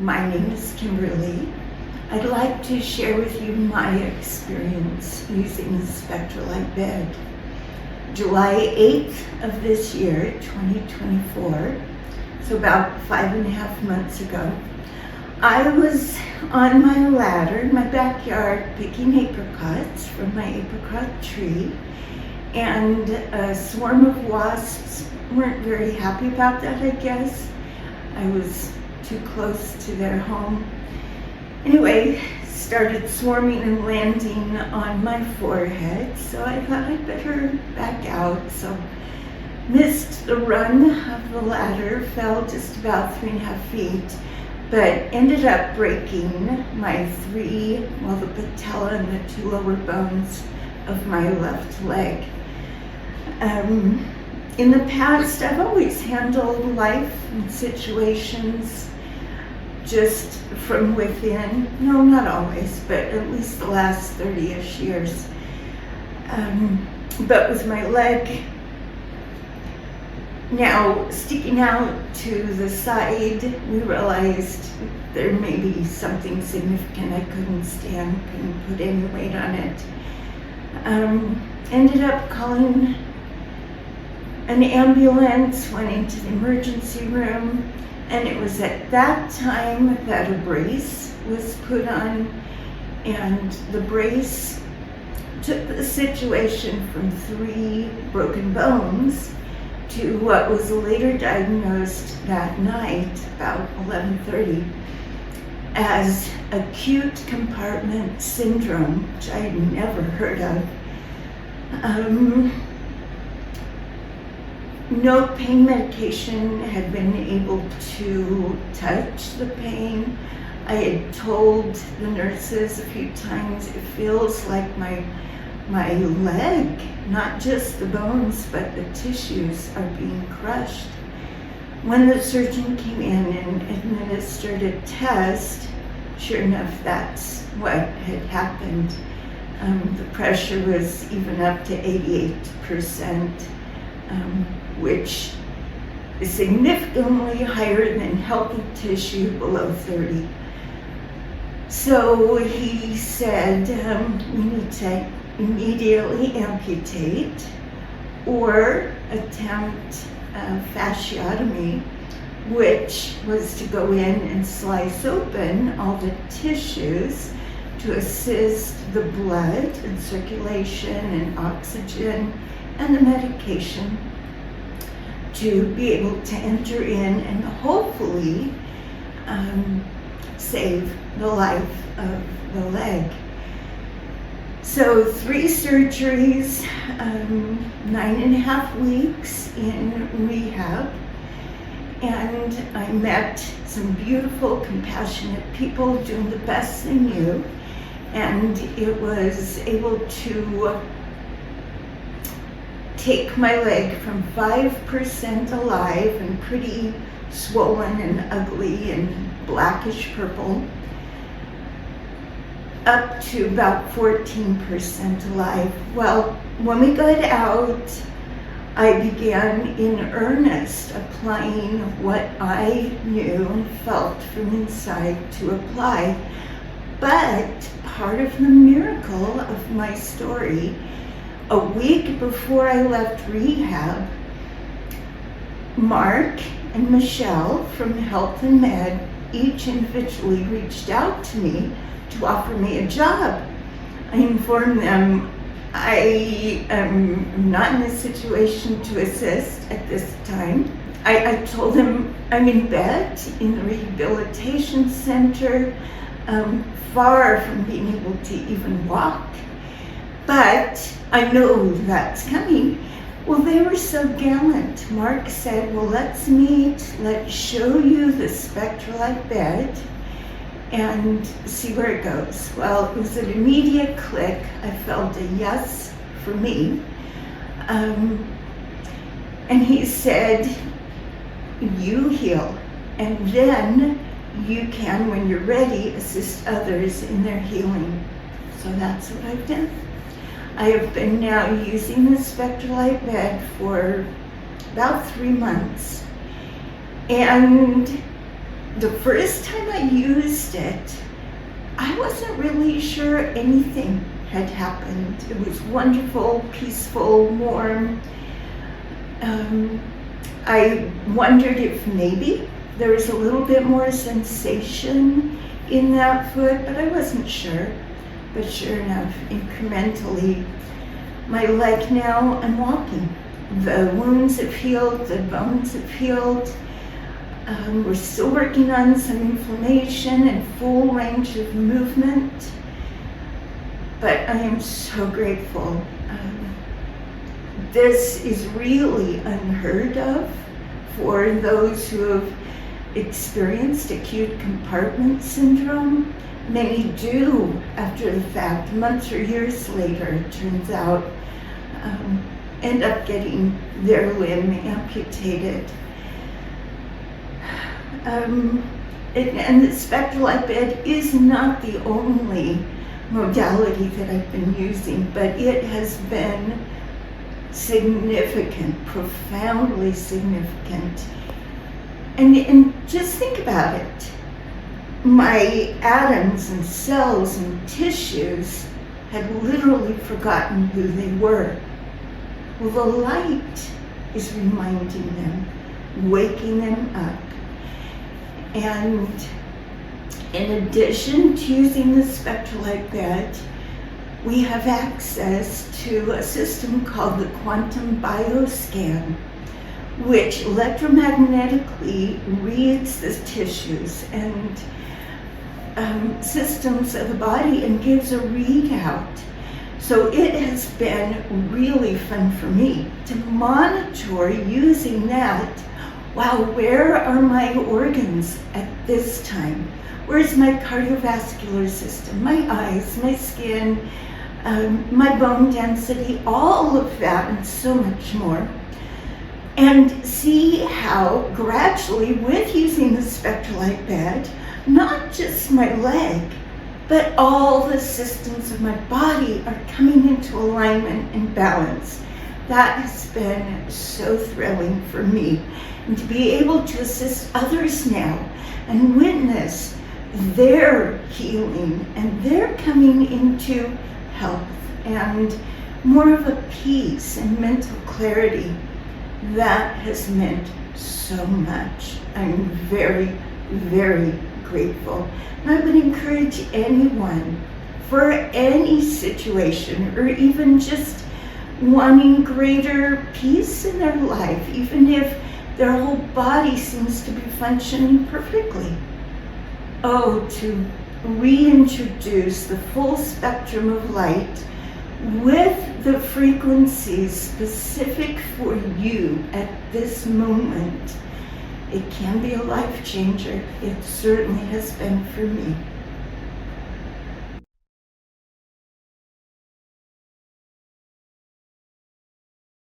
My name is Kimberly. I'd like to share with you my experience using the SpectraLight Bed. July 8th of this year, 2024, so about 5.5 months ago, I was on my ladder in my backyard picking apricots from my apricot tree, and a swarm of wasps weren't very happy about that, I guess. I was too close to their home. Anyway, started swarming and landing on my forehead, so I thought I'd better back out. So missed the run of the ladder, fell just about 3.5 feet, but ended up breaking the patella and the 2 lower bones of my left leg. In the past, I've always handled life and situations just from within. No, not always, but at least the last 30-ish years. But with my leg now sticking out to the side, we realized there may be something significant I couldn't stand, couldn't put any weight on it. Ended up calling an ambulance, went into the emergency room, and it was at that time that a brace was put on, and the brace took the situation from 3 broken bones to what was later diagnosed that night, about 11:30, as acute compartment syndrome, which I had never heard of. No pain medication had been able to touch the pain. I had told the nurses a few times, it feels like my leg, not just the bones, but the tissues are being crushed. When the surgeon came in and administered a test, sure enough, that's what had happened. The pressure was even up to 88%. Which is significantly higher than healthy tissue below 30. So he said, we need to immediately amputate or attempt fasciotomy, which was to go in and slice open all the tissues to assist the blood and circulation and oxygen and the medication to be able to enter in and hopefully save the life of the leg. So 3 surgeries, 9.5 weeks in rehab, and I met some beautiful, compassionate people doing the best they knew, and it was able to take my leg from 5% alive and pretty swollen and ugly and blackish purple up to about 14% alive. Well, when we got out, I began in earnest applying what I knew and felt from inside to apply. But part of the miracle of my story, a week before I left rehab, Mark and Michelle from HEALTHandMED each individually reached out to me to offer me a job. I informed them I am not in a situation to assist at this time. I told them I'm in bed in the rehabilitation center, far from being able to even walk. But I know that's coming. Well, they were so gallant. Mark said, well, let's meet, let's show you the SpectraLight Bed and see where it goes. Well, it was an immediate click. I felt a yes for me. And he said, you heal, and then you can, when you're ready, assist others in their healing. So that's what I've done. I have been now using the SpectraLight Bed for about 3 months. And the first time I used it, I wasn't really sure anything had happened. It was wonderful, peaceful, warm. I wondered if maybe there was a little bit more sensation in that foot, but I wasn't sure. But sure enough, incrementally, my leg now, I'm walking. The wounds have healed, the bones have healed. We're still working on some inflammation and full range of movement. But I am so grateful. This is really unheard of for those who have experienced acute compartment syndrome. Many do after the fact, months or years later, it turns out, end up getting their limb amputated. And the SpectraLight Bed is not the only modality that I've been using, but it has been significant, profoundly significant. And just think about it. My atoms and cells and tissues had literally forgotten who they were. Well, the light is reminding them, waking them up. And in addition to using the SpectraLight Bed, we have access to a system called the quantum bioscan, which electromagnetically reads the tissues and systems of the body and gives a readout. So it has been really fun for me to monitor using that. Wow, where are my organs at this time? Where's my cardiovascular system, my eyes, my skin, my bone density, all of that and so much more. And see how gradually, with using the SpectraLight Bed, not just my leg, but all the systems of my body are coming into alignment and balance. That has been so thrilling for me. And to be able to assist others now and witness their healing and their coming into health and more of a peace and mental clarity, that has meant so much. I'm very, very grateful. And I would encourage anyone for any situation or even just wanting greater peace in their life, even if their whole body seems to be functioning perfectly. Oh, to reintroduce the full spectrum of light with the frequencies specific for you at this moment. It can be a life changer. It certainly has been for me.